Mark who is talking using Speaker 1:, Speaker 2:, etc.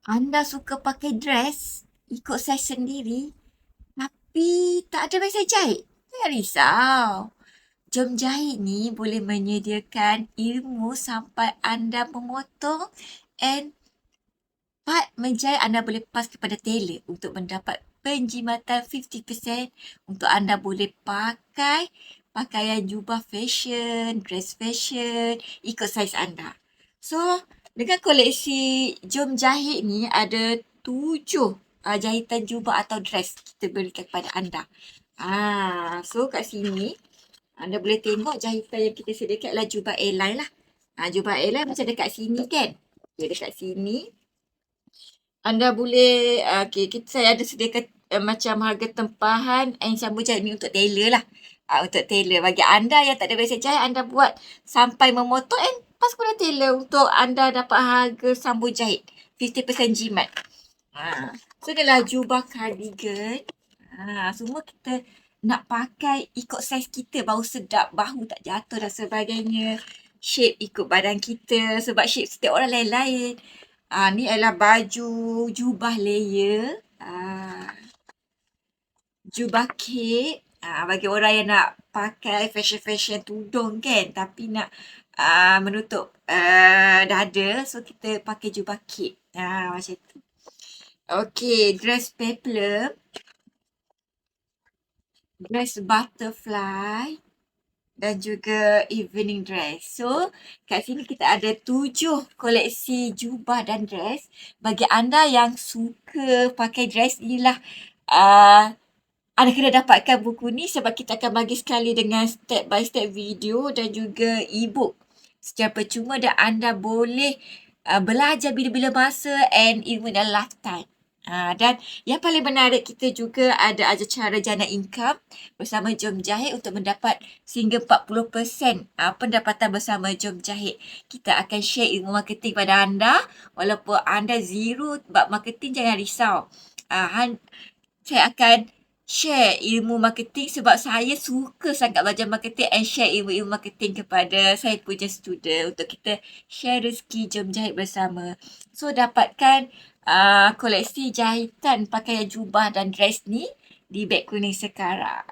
Speaker 1: Anda suka pakai dress, ikut saiz sendiri, tapi tak ada mesej jahit. Jangan risau. Jom Jahit ni boleh menyediakan ilmu sampai anda memotong and part menjahit anda boleh pas kepada tailor untuk mendapat penjimatan 50% untuk anda boleh pakai pakaian jubah fashion, dress fashion, ikut saiz anda. So, dengan koleksi Jom Jahit ni ada 7 jahitan jubah atau dress kita berikan kepada anda. So kat sini anda boleh tengok jahitan yang kita sediakan adalah jubah airline lah. Jubah airline macam dekat sini kan. Okay, dekat sini anda boleh, saya ada sediakan macam harga tempahan and sambung jahit ni untuk tailor lah. Untuk tailor. Bagi anda yang tak ada mesej jahit, anda buat sampai memotong and pas kepada tailor untuk anda dapat harga sambung jahit. 50% jimat. So, adalah jubah cardigan. Semua kita nak pakai ikut saiz kita baru sedap. Bahu tak jatuh dan sebagainya. Shape ikut badan kita. Sebab shape setiap orang lain-lain. Ni adalah baju jubah layer. Jubah cape. Bagi orang yang nak pakai fashion-fashion tudung kan. Tapi nak menutup dada. So, kita pakai jubah cape. Macam tu. Okay, dress peplum. Dress butterfly. Dan juga evening dress. So, kat sini kita ada 7 koleksi jubah dan dress. Bagi anda yang suka pakai dress, inilah anda kena dapatkan buku ni sebab kita akan bagi sekali dengan step by step video dan juga e-book secara percuma dan anda boleh belajar bila-bila masa and ilmu dalam lifetime. Dan yang paling menarik, kita juga ada ajar cara jana income bersama Jom Jahit untuk mendapat sehingga 40% pendapatan bersama Jom Jahit. Kita akan share ilmu marketing pada anda. Walaupun anda zero bab marketing, jangan risau. Saya akan share ilmu marketing sebab saya suka sangat belajar marketing and share ilmu-ilmu marketing kepada saya punya student untuk kita share rezeki Jom Jahit bersama. So, dapatkan koleksi jahitan pakaian jubah dan dress ni di beg kuning sekarang.